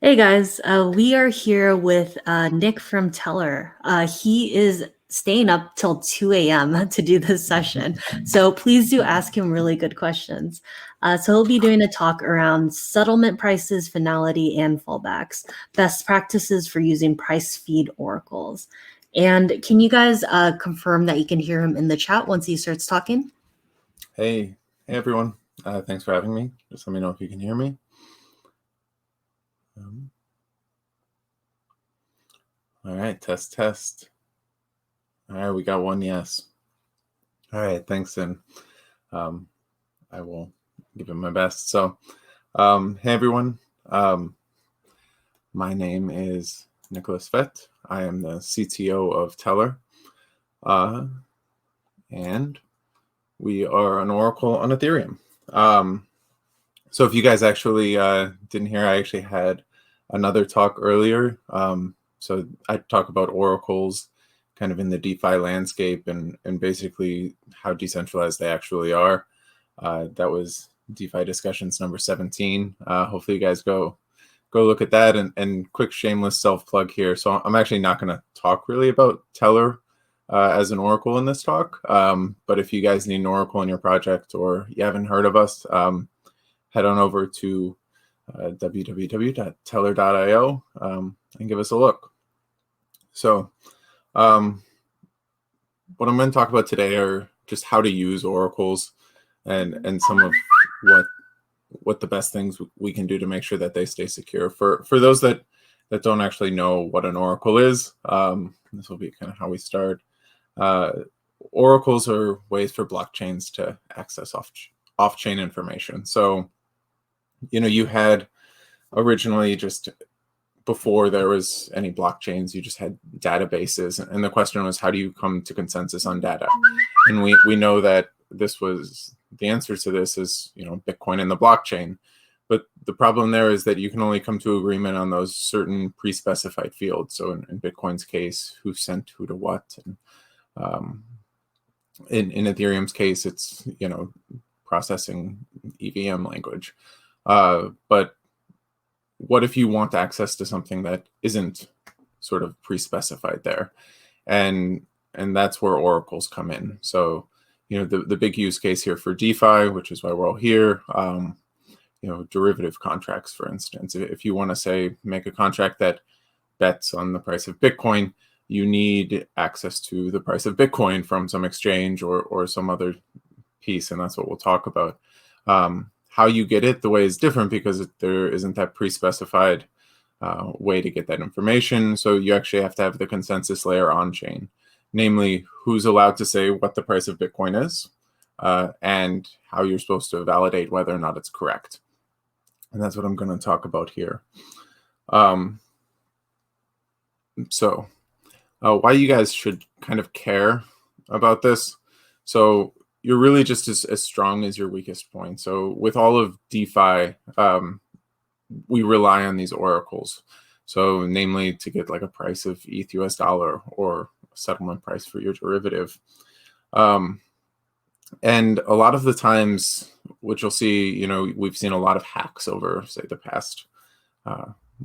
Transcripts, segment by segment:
Hey guys, we are here with Nick from Tellor. He is staying up till 2 a.m. to do this session. So please do ask him really good questions. So he'll be doing a talk around settlement prices, finality, and fallbacks, best practices for using price feed oracles. And can you guys confirm that you can hear him in the chat once he starts talking? Hey everyone. Thanks for having me. Just let me know if you can hear me. All right, test. All right, we got one yes. All right, thanks, and I will give it my best. So, hey everyone. My name is Nicholas Fett. I am the CTO of Tellor, and we are an Oracle on Ethereum. So if you guys actually didn't hear, I actually had another talk earlier. So I talk about oracles kind of in the DeFi landscape and basically how decentralized they actually are. That was DeFi discussions number 17. Hopefully you guys go look at that, and quick shameless self-plug here. So I'm actually not going to talk really about Tellor as an oracle in this talk. But if you guys need an oracle in your project or you haven't heard of us, head on over to www.tellor.io and give us a look. So what I'm going to talk about today are just how to use oracles and some of what the best things we can do to make sure that they stay secure. For those that don't actually know what an oracle is, this will be kind of how we start. Oracles are ways for blockchains to access off-chain information. So you had originally, just before there was any blockchains, you just had databases. And the question was, how do you come to consensus on data? And we know that the answer to this is, Bitcoin and the blockchain. But the problem there is that you can only come to agreement on those certain pre-specified fields. So in Bitcoin's case, who sent who to what? And in Ethereum's case, it's, processing EVM language. But what if you want access to something that isn't sort of pre-specified there? And that's where oracles come in. So, the big use case here for DeFi, which is why we're all here, derivative contracts, for instance. If you want to say, make a contract that bets on the price of Bitcoin, you need access to the price of Bitcoin from some exchange or some other piece. And that's what we'll talk about. How you get it, the way is different because there isn't that pre-specified way to get that information. So you actually have to have the consensus layer on chain, namely who's allowed to say what the price of Bitcoin is and how you're supposed to validate whether or not it's correct. And that's what I'm going to talk about here. So why you guys should kind of care about this. So you're really just as strong as your weakest point. So with all of DeFi, we rely on these oracles. So namely to get like a price of ETH US dollar or a settlement price for your derivative. And a lot of the times, what you'll see, we've seen a lot of hacks over, say, the past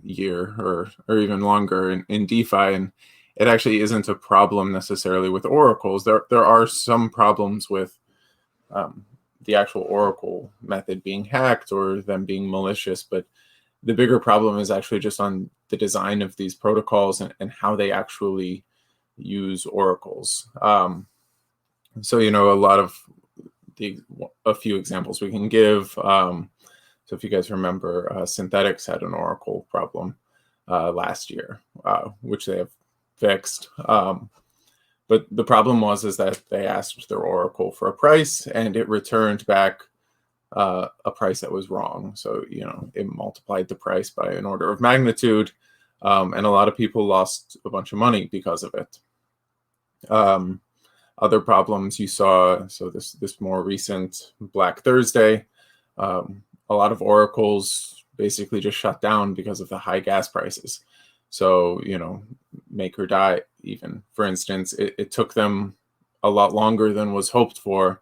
year or even longer in DeFi. And it actually isn't a problem necessarily with oracles. There are some problems with the actual oracle method being hacked or them being malicious, but the bigger problem is actually just on the design of these protocols and how they actually use oracles. So a few examples we can give. So if you guys remember, Synthetics had an oracle problem last year, which they have fixed. But the problem was that they asked their oracle for a price and it returned back a price that was wrong. So, it multiplied the price by an order of magnitude. And a lot of people lost a bunch of money because of it. Other problems you saw, so this more recent Black Thursday, a lot of oracles basically just shut down because of the high gas prices. So, make or die even. For instance, it took them a lot longer than was hoped for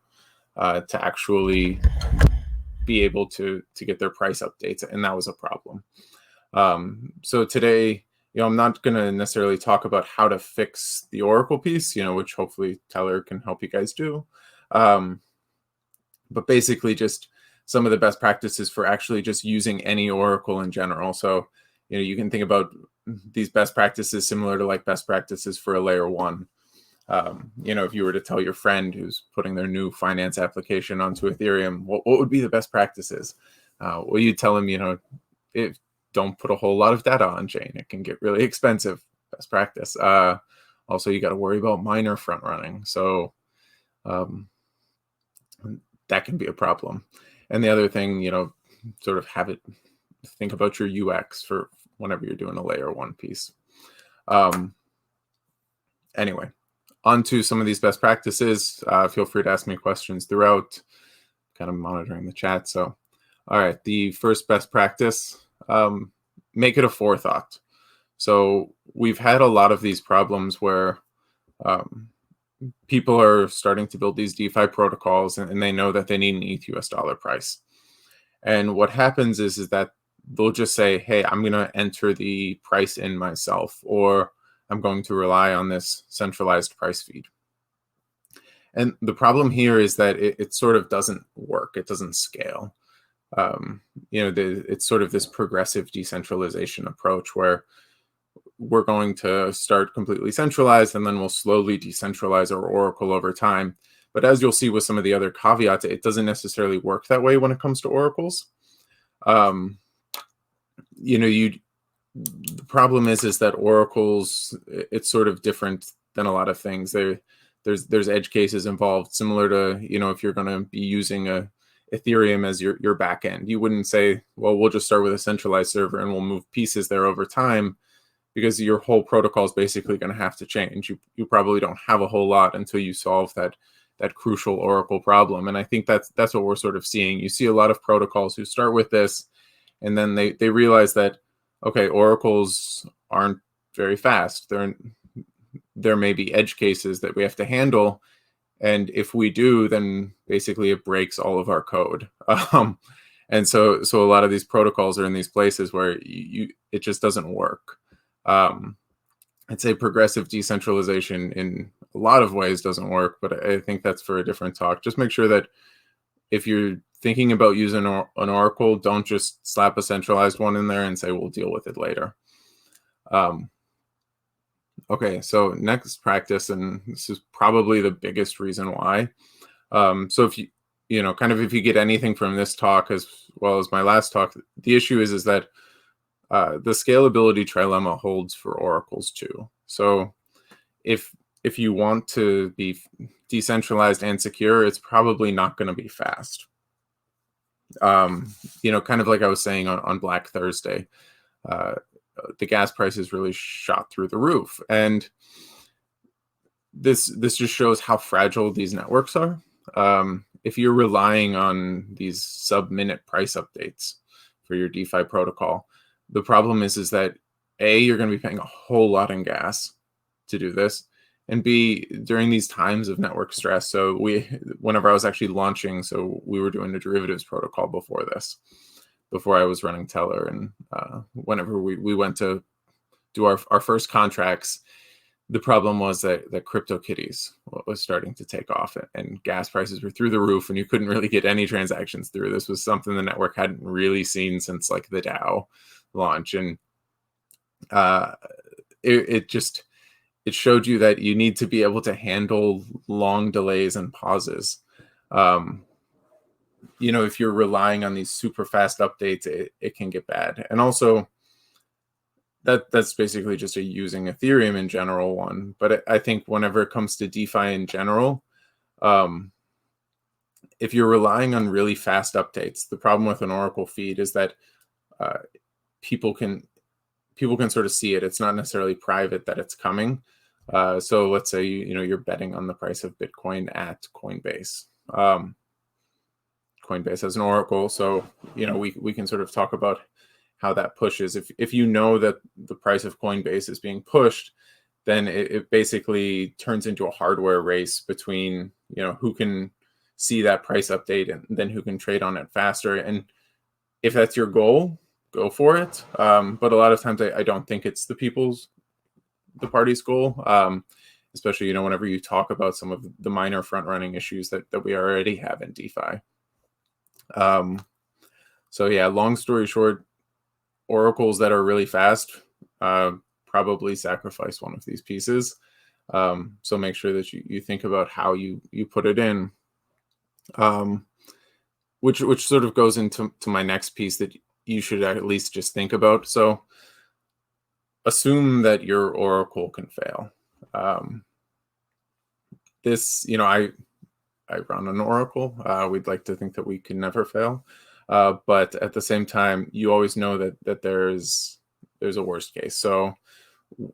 to actually be able to get their price updates, and that was a problem. So today, I'm not going to necessarily talk about how to fix the Oracle piece, which hopefully Tellor can help you guys do. But basically just some of the best practices for actually just using any Oracle in general. So, you can think about these best practices similar to like best practices for a layer one. If you were to tell your friend who's putting their new finance application onto Ethereum, what would be the best practices? Well, you tell them, don't put a whole lot of data on chain. It can get really expensive. Best practice. Also, you got to worry about miner front running. So that can be a problem. And the other thing, sort of think about your UX for whenever you're doing a layer one piece. Anyway, on to some of these best practices. Feel free to ask me questions throughout, kind of monitoring the chat. So, all right, the first best practice, make it a forethought. So we've had a lot of these problems where people are starting to build these DeFi protocols and they know that they need an ETH US dollar price. And what happens is that they'll just say, hey, I'm going to enter the price in myself, or I'm going to rely on this centralized price feed. And the problem here is that it sort of doesn't work. It doesn't scale. It's sort of this progressive decentralization approach where we're going to start completely centralized and then we'll slowly decentralize our Oracle over time. But as you'll see with some of the other caveats, it doesn't necessarily work that way when it comes to Oracles. The problem is that Oracles, it's sort of different than a lot of things. There's edge cases involved, similar to, if you're going to be using a Ethereum as your backend. You wouldn't say, well, we'll just start with a centralized server and we'll move pieces there over time, because your whole protocol is basically going to have to change. You probably don't have a whole lot until you solve that crucial Oracle problem. And I think that's what we're sort of seeing. You see a lot of protocols who start with this, and then they realize that, okay, Oracles aren't very fast. There may be edge cases that we have to handle. And if we do, then basically it breaks all of our code. And so a lot of these protocols are in these places where it just doesn't work. I'd say progressive decentralization in a lot of ways doesn't work, but I think that's for a different talk. Just make sure that if you're thinking about using an Oracle, don't just slap a centralized one in there and say, we'll deal with it later. Okay, so next practice, and this is probably the biggest reason why. So if if you get anything from this talk as well as my last talk, the issue is that the scalability trilemma holds for Oracles too. So if you want to be decentralized and secure, it's probably not going to be fast. Kind of like I was saying on Black Thursday, the gas prices really shot through the roof. And this just shows how fragile these networks are. If you're relying on these sub-minute price updates for your DeFi protocol, the problem is that A, you're going to be paying a whole lot in gas to do this, and B, during these times of network stress. So whenever I was actually launching, so we were doing a derivatives protocol before I was running Tellor, and whenever we went to do our first contracts, the problem was that CryptoKitties was starting to take off, and gas prices were through the roof, and you couldn't really get any transactions through. This was something the network hadn't really seen since like the DAO launch, and it showed you that you need to be able to handle long delays and pauses. If you're relying on these super fast updates, it can get bad. And also, that's basically just a using Ethereum in general one. But I think whenever it comes to DeFi in general, if you're relying on really fast updates, the problem with an Oracle feed is that people can sort of see it. It's not necessarily private that it's coming. So let's say you're betting on the price of Bitcoin at Coinbase. Coinbase has an Oracle, so we can sort of talk about how that pushes. If you know that the price of Coinbase is being pushed, then it basically turns into a hardware race between who can see that price update and then who can trade on it faster. And if that's your goal, go for it. But a lot of times I don't think it's the party's goal. Especially, whenever you talk about some of the minor front running issues that we already have in DeFi. So yeah, long story short, oracles that are really fast probably sacrifice one of these pieces. So make sure that you think about how you put it in, which sort of goes into my next piece that you should at least just think about. So assume that your oracle can fail. This, I run an oracle. We'd like to think that we can never fail. But at the same time, you always know that there's a worst case. So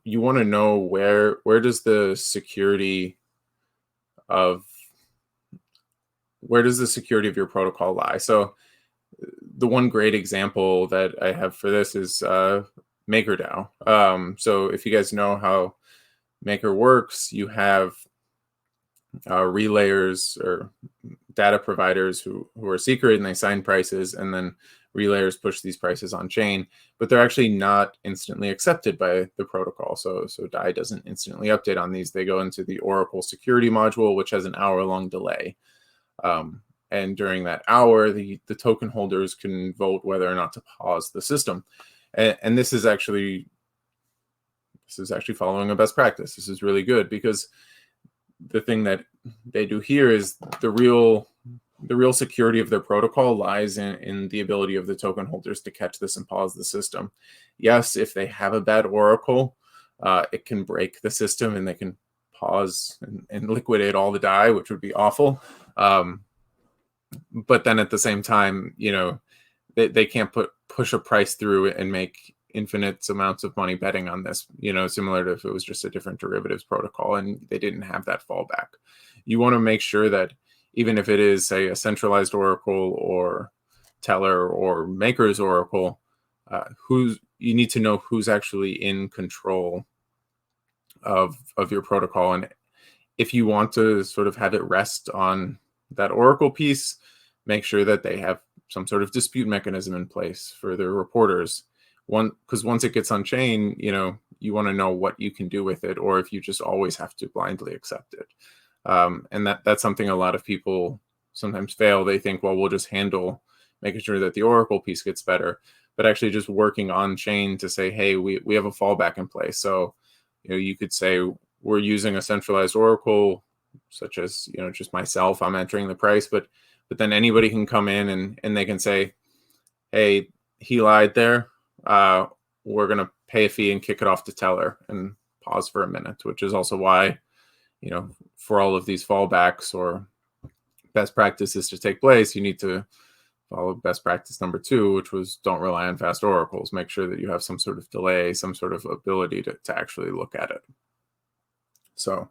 you want to know where does the security of your protocol lie? So the one great example that I have for this is MakerDAO. So if you guys know how Maker works, you have relayers or data providers who are secret, and they sign prices, and then relayers push these prices on chain, but they're actually not instantly accepted by the protocol. So DAI doesn't instantly update on these. They go into the Oracle security module, which has an hour-long delay. And during that hour, the token holders can vote whether or not to pause the system. And this is actually following a best practice. This is really good, because the thing that they do here is the real security of their protocol lies in the ability of the token holders to catch this and pause the system. Yes, if they have a bad oracle, it can break the system and they can pause and liquidate all the DAI, which would be awful. But then at the same time, they can't push a price through and make infinite amounts of money betting on this, similar to if it was just a different derivatives protocol and they didn't have that fallback. You want to make sure that even if it is, say, a centralized oracle or Tellor or Maker's oracle, you need to know who's actually in control of your protocol. And if you want to sort of have it rest on that oracle piece, make sure that they have some sort of dispute mechanism in place for their reporters. Because once it gets on chain, you want to know what you can do with it, or if you just always have to blindly accept it. And that's something a lot of people sometimes fail. They think, well, we'll just handle making sure that the oracle piece gets better, but actually just working on chain to say, hey, we have a fallback in place. So, you could say we're using a centralized oracle, such as, just myself, I'm entering the price, but then anybody can come in and they can say, hey, he lied there. We're going to pay a fee and kick it off to Tellor and pause for a minute, which is also why, for all of these fallbacks or best practices to take place, you need to follow best practice number 2, which was don't rely on fast oracles. Make sure that you have some sort of delay, some sort of ability to actually look at it. So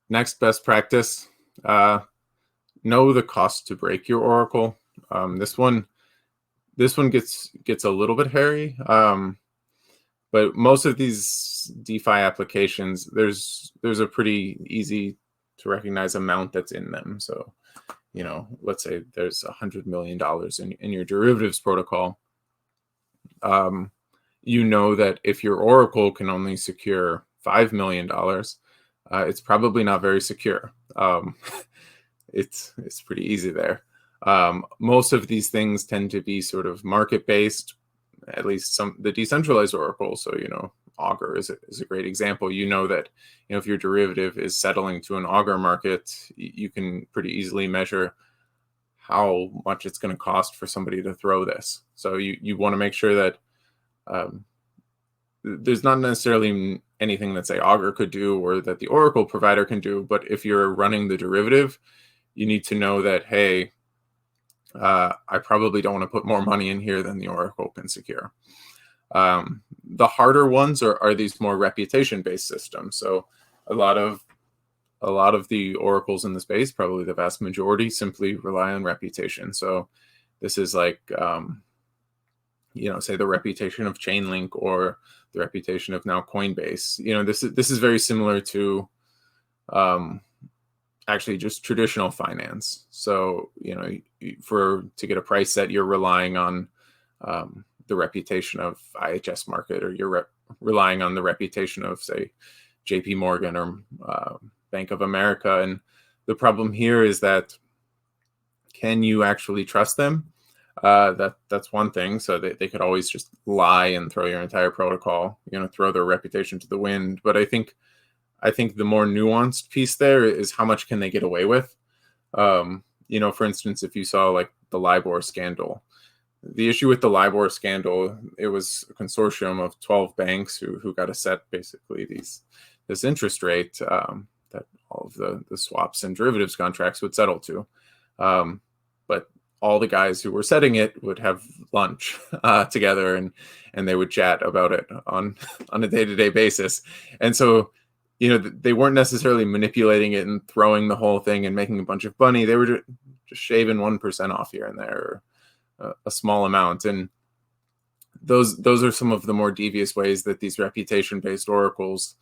next best practice, know the cost to break your oracle. This one gets a little bit hairy, but most of these DeFi applications, there's a pretty easy to recognize amount that's in them. So, let's say there's $100 million in your derivatives protocol. That if your oracle can only secure $5 million, it's probably not very secure. It's pretty easy there. Most of these things tend to be sort of market-based, at least the decentralized oracles. So, Augur is a great example. That, if your derivative is settling to an Augur market, you can pretty easily measure how much it's going to cost for somebody to throw this. So you want to make sure that there's not necessarily anything that, say, Augur could do or that the oracle provider can do, but if you're running the derivative, you need to know that, hey, I probably don't want to put more money in here than the oracle can secure. The harder ones are these more reputation-based systems. So a lot of the oracles in the space, probably the vast majority, simply rely on reputation. So this is like, say the reputation of Chainlink or the reputation of now Coinbase. This is very similar to actually just traditional finance. So, you know, to get a price set, you're relying on the reputation of IHS Markit, or you're relying on the reputation of, say, JP Morgan or Bank of America. And the problem here is that, can you actually trust them? That's one thing. So they could always just lie and throw your entire protocol, you know, throw their reputation to the wind. But I think the more nuanced piece there is, how much can they get away with? You know, for instance, if you saw like the LIBOR scandal, the issue with the LIBOR scandal, it was a consortium of 12 banks who got to set basically this interest rate that all of the swaps and derivatives contracts would settle to. But all the guys who were setting it would have lunch together, and they would chat about it on a day-to-day basis. And so, you know, they weren't necessarily manipulating it and throwing the whole thing and making a bunch of money. They were just shaving 1% off here and there, or a small amount. And those are some of the more devious ways that these reputation-based oracles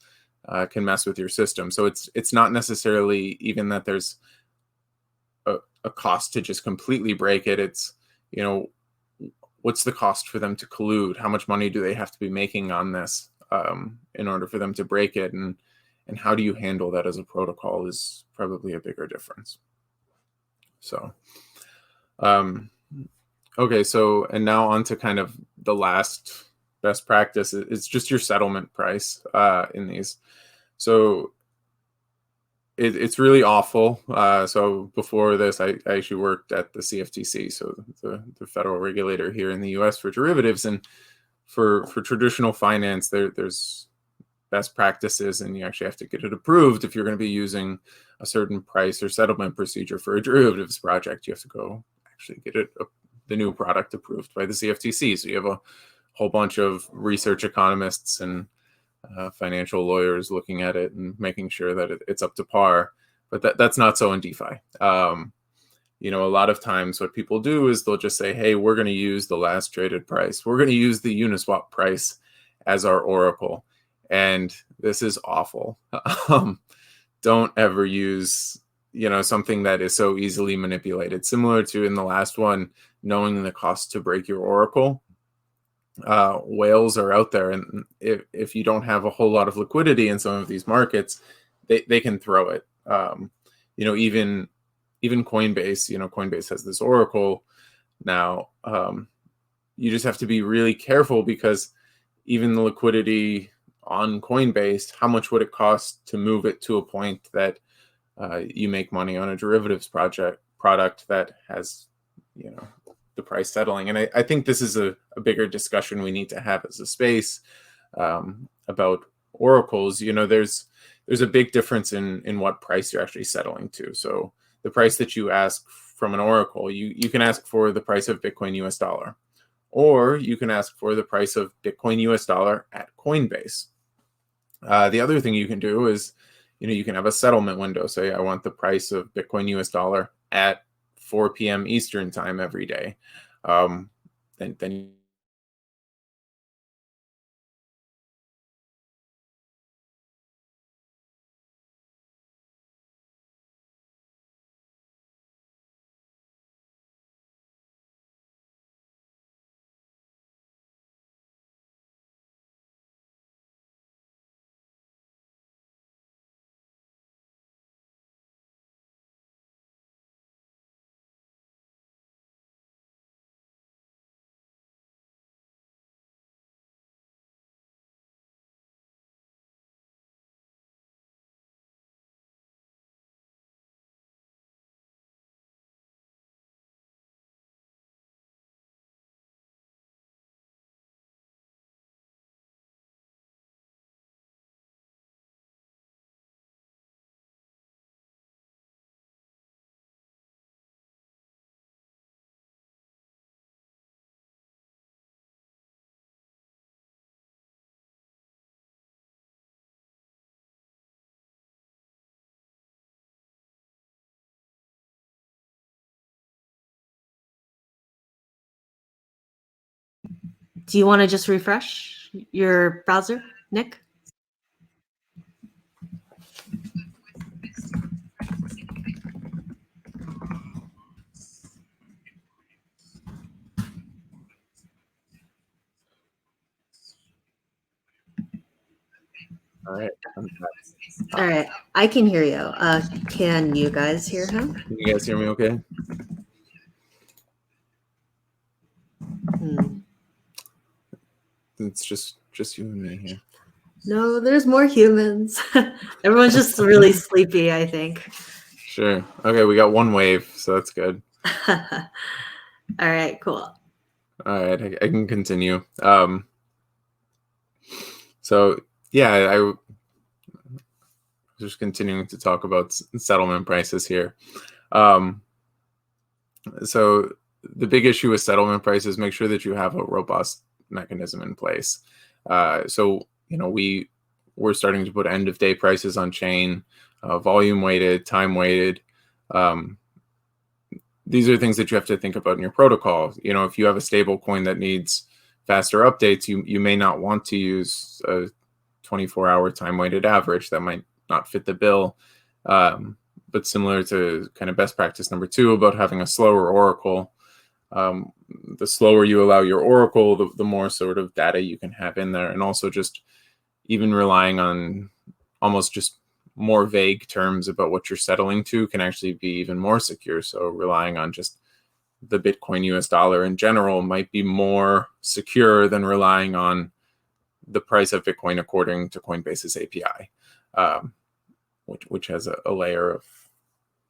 can mess with your system. So it's not necessarily even that there's a cost to just completely break it. It's, you know, what's the cost for them to collude? How much money do they have to be making on this in order for them to break it? And how do you handle that as a protocol is probably a bigger difference. So, okay, so, and now on to kind of the last best practice. It's just your settlement price in these. So it's really awful. So before this, I actually worked at the CFTC, so the federal regulator here in the US for derivatives. And for traditional finance, there's best practices, and you actually have to get it approved. If you're going to be using a certain price or settlement procedure for a derivatives project, you have to go actually get the new product approved by the CFTC. So you have a whole bunch of research economists and financial lawyers looking at it and making sure that it's up to par. But that's not so in DeFi. You know, a lot of times what people do is they'll just say, hey, we're going to use the last traded price. We're going to use the Uniswap price as our oracle. And this is awful. Don't ever use, you know, something that is so easily manipulated. Similar to in the last one, knowing the cost to break your oracle. Whales are out there, and if you don't have a whole lot of liquidity in some of these markets, they can throw it. You know, even Coinbase, you know, Coinbase has this oracle now. You just have to be really careful, because even the liquidity on Coinbase, how much would it cost to move it to a point that you make money on a derivatives product that has, you know, the price settling? And I think this is a bigger discussion we need to have as a space about oracles. You know, there's a big difference in what price you're actually settling to. So the price that you ask from an oracle, you can ask for the price of Bitcoin US dollar, or you can ask for the price of Bitcoin US dollar at Coinbase. The other thing you can do is, you know, you can have a settlement window. Say, I want the price of Bitcoin US dollar at 4 p.m. Eastern time every day. Then Do you want to just refresh your browser, Nick? All right. All right. I can hear you. Can you guys hear him? Can you guys hear me okay? It's just you and me here. No, there's more humans. Everyone's just really sleepy, I think. Sure. Okay, we got one wave, so that's good. All right, cool. All right, I can continue. So yeah, I was just continuing to talk about settlement prices here. So the big issue with settlement prices, make sure that you have a robust mechanism in place. So we're starting to put end of day prices on chain, volume weighted, time weighted. These are things that you have to think about in your protocol. If you have a stable coin that needs faster updates, you may not want to use a 24-hour time-weighted average. That might not fit the bill. But similar to kind of best practice number 2 about having a slower oracle, the slower you allow your oracle, the more sort of data you can have in there. And also just even relying on almost just more vague terms about what you're settling to can actually be even more secure. So relying on just the Bitcoin US dollar in general might be more secure than relying on the price of Bitcoin according to Coinbase's API, which has a layer of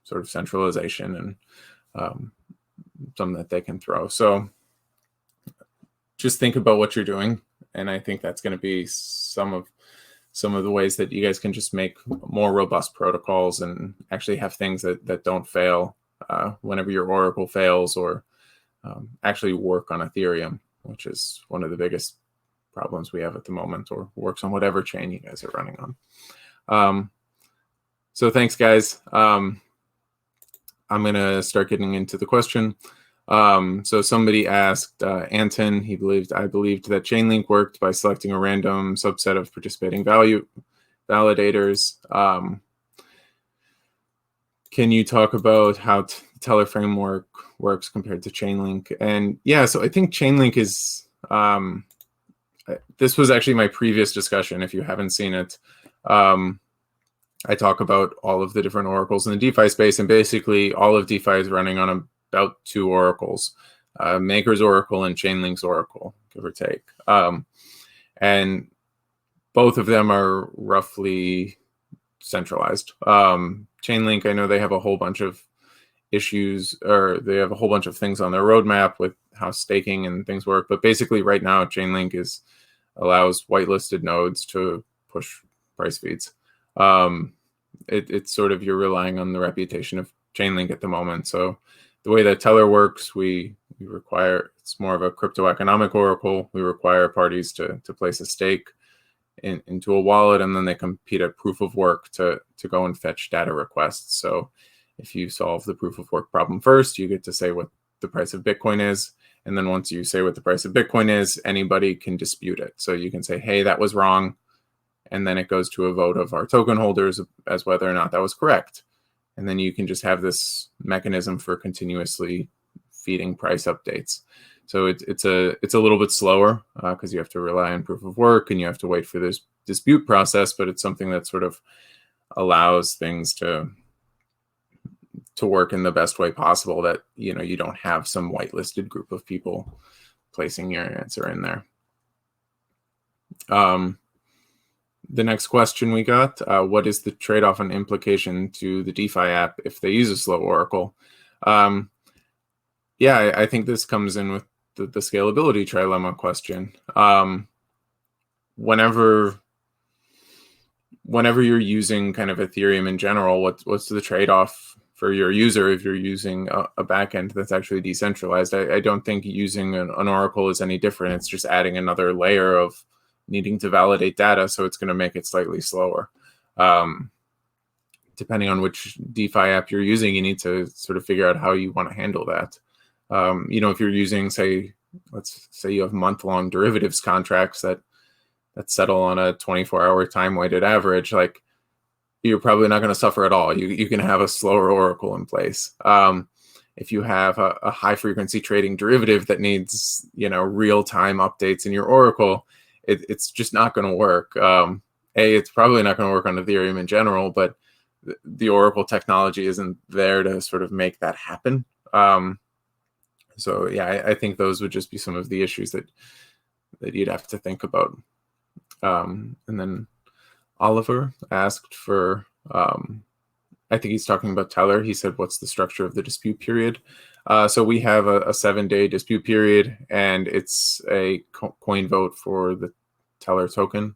sort of centralization and some that they can throw. So just think about what you're doing. And I think that's going to be some of the ways that you guys can just make more robust protocols and actually have things that don't fail whenever your oracle fails, or actually work on Ethereum, which is one of the biggest problems we have at the moment, or works on whatever chain you guys are running on. So thanks, guys. I'm going to start getting into the question. So somebody asked, Anton, I believed that Chainlink worked by selecting a random subset of participating value validators. Can you talk about how Tellor framework works compared to Chainlink? And yeah, so I think Chainlink is, this was actually my previous discussion. If you haven't seen it, I talk about all of the different oracles in the DeFi space, and basically all of DeFi is running on about 2 oracles, Maker's Oracle and Chainlink's Oracle, give or take. And both of them are roughly centralized. Chainlink, I know they have a whole bunch of issues, or they have a whole bunch of things on their roadmap with how staking and things work. But basically right now, Chainlink allows whitelisted nodes to push price feeds. It's sort of, you're relying on the reputation of Chainlink at the moment. So the way that Tellor works, we require, it's more of a crypto economic oracle. We require parties to place a stake into a wallet, and then they compete at proof of work to go and fetch data requests. So if you solve the proof of work problem first, you get to say what the price of Bitcoin is. And then once you say what the price of Bitcoin is, anybody can dispute it. So you can say, hey, that was wrong. And then it goes to a vote of our token holders as whether or not that was correct. And then you can just have this mechanism for continuously feeding price updates. So it's a little bit slower because you have to rely on proof of work and you have to wait for this dispute process, but it's something that sort of allows things to work in the best way possible, that you don't have some whitelisted group of people placing your answer in there. The next question we got, what is the trade-off and implication to the DeFi app if they use a slow oracle? Yeah, I think this comes in with the scalability trilemma question. Whenever you're using kind of Ethereum in general, what's the trade-off for your user if you're using a backend that's actually decentralized? I don't think using an oracle is any different. It's just adding another layer of needing to validate data, so it's going to make it slightly slower. Depending on which DeFi app you're using, you need to sort of figure out how you want to handle that. If you're using, let's say you have month-long derivatives contracts that settle on a 24-hour time-weighted average, like, you're probably not going to suffer at all. You can have a slower oracle in place. If you have a high-frequency trading derivative that needs, real-time updates in your oracle, it's just not going to work. it's probably not going to work on Ethereum in general, but the Oracle technology isn't there to sort of make that happen. So yeah, I think those would just be some of the issues that you'd have to think about. And then Oliver asked for, I think he's talking about Tellor. He said, what's the structure of the dispute period? So we have a 7-day dispute period, and it's a coin vote for the Tellor token.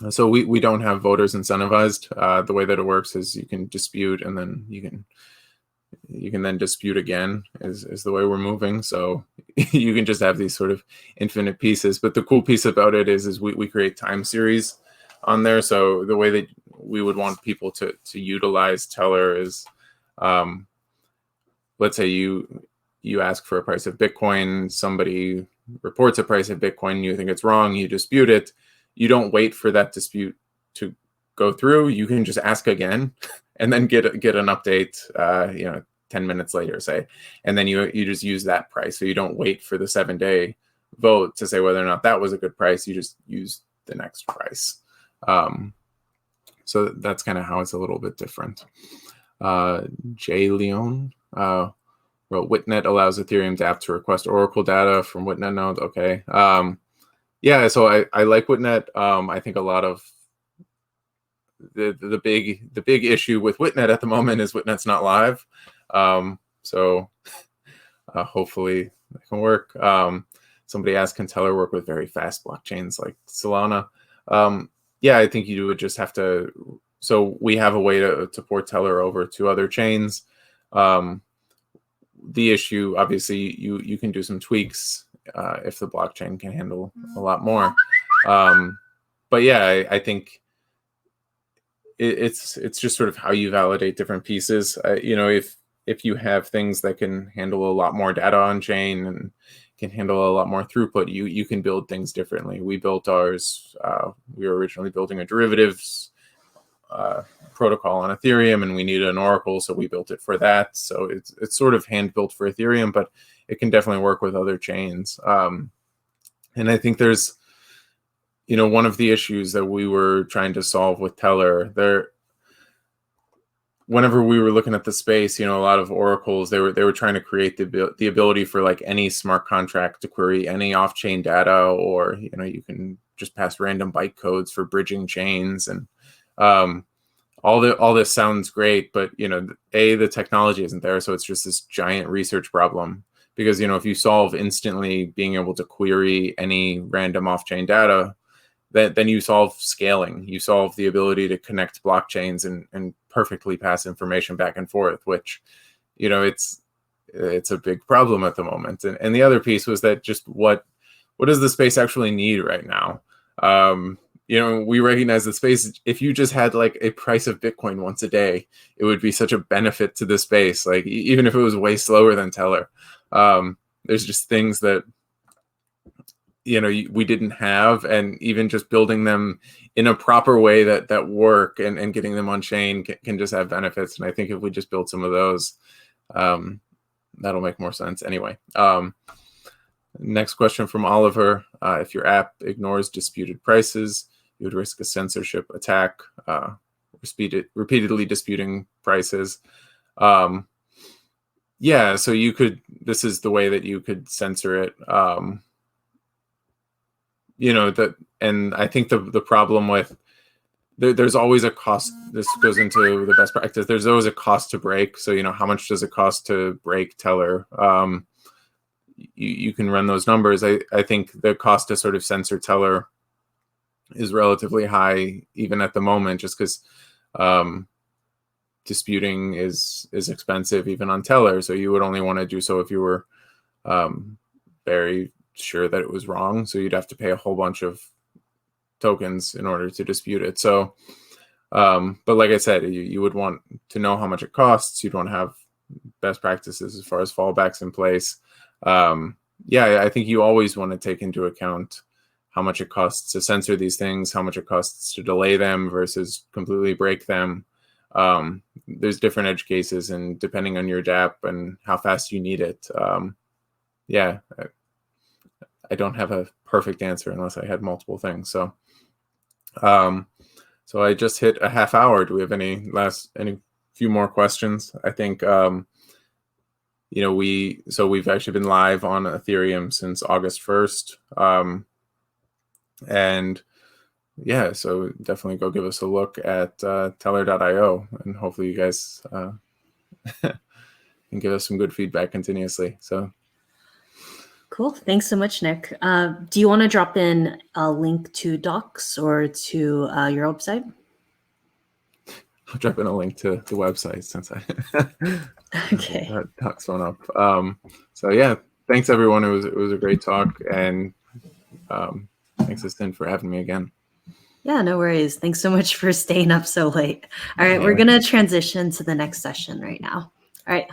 So we don't have voters incentivized. The way that it works is you can dispute, and then you can then dispute again is the way we're moving. So you can just have these sort of infinite pieces. But the cool piece about it is we create time series on there. So the way that we would want people to utilize Tellor is, let's say you ask for a price of Bitcoin, somebody reports a price of Bitcoin, you think it's wrong, you dispute it. You don't wait for that dispute to go through. You can just ask again and then get an update, 10 minutes later, say, and then you just use that price. So you don't wait for the 7-day vote to say whether or not that was a good price. You just use the next price. So that's kind of how it's a little bit different. Jay Leon wrote, Witnet allows Ethereum dApp to request Oracle data from Witnet node. Okay. Yeah, so I like Witnet. I think a lot of the big issue with Witnet at the moment is Witnet's not live. So hopefully that can work. Somebody asked, can Tellor work with very fast blockchains like Solana? Yeah, I think you would just have to. So we have a way to port Tellor over to other chains. The issue, obviously, you can do some tweaks if the blockchain can handle a lot more. But yeah, I think it's just sort of how you validate different pieces. If you have things that can handle a lot more data on chain and can handle a lot more throughput, you can build things differently. We built ours. We were originally building a derivatives protocol on Ethereum, and we needed an Oracle, so we built it for that. So it's sort of hand built for Ethereum, but it can definitely work with other chains. And I think there's, one of the issues that we were trying to solve with Tellor, whenever we were looking at the space, a lot of oracles, they were trying to create the ability for like any smart contract to query any off-chain data, or you can just pass random bytecodes for bridging chains, and all this sounds great, but the technology isn't there, so it's just this giant research problem. Because if you solve instantly being able to query any random off-chain data, then you solve scaling. You solve the ability to connect blockchains and perfectly pass information back and forth, which, it's a big problem at the moment. And the other piece was that just what does the space actually need right now? We recognize the space, if you just had like a price of Bitcoin once a day, it would be such a benefit to the space. Like even if it was way slower than Tellor, there's just things that we didn't have, and even just building them in a proper way that work and getting them on chain can just have benefits. And I think if we just build some of those, that'll make more sense. Anyway, next question from Oliver. If your app ignores disputed prices, you would risk a censorship attack, repeatedly disputing prices. Yeah, so this is the way that you could censor it. And I think the problem with, there's always a cost. This goes into the best practice. There's always a cost to break. So, how much does it cost to break Tellor? You can run those numbers. I think the cost to sort of censor Tellor is relatively high, even at the moment, just because disputing is expensive even on Tellor. So you would only want to do so if you were very sure that it was wrong. So you'd have to pay a whole bunch of tokens in order to dispute it. So, but like I said, you would want to know how much it costs. You'd want to have best practices as far as fallbacks in place. Yeah, I think you always want to take into account how much it costs to censor these things, how much it costs to delay them versus completely break them. There's different edge cases, and depending on your dApp and how fast you need it. Yeah, I don't have a perfect answer unless I had multiple things. So So I just hit a half hour. Do we have any few more questions? I think, we've actually been live on Ethereum since August 1st. And yeah, so definitely go give us a look at Tellor.io, and hopefully you guys can give us some good feedback continuously. So cool. Thanks so much, Nick. Do you want to drop in a link to Docs or to your website? I'll drop in a link to the website since I Okay. Docs one up. So yeah, thanks everyone. It was a great talk, and thanks Astin for having me again. Yeah, no worries. Thanks so much for staying up so late. All right, we're going to transition to the next session right now. All right.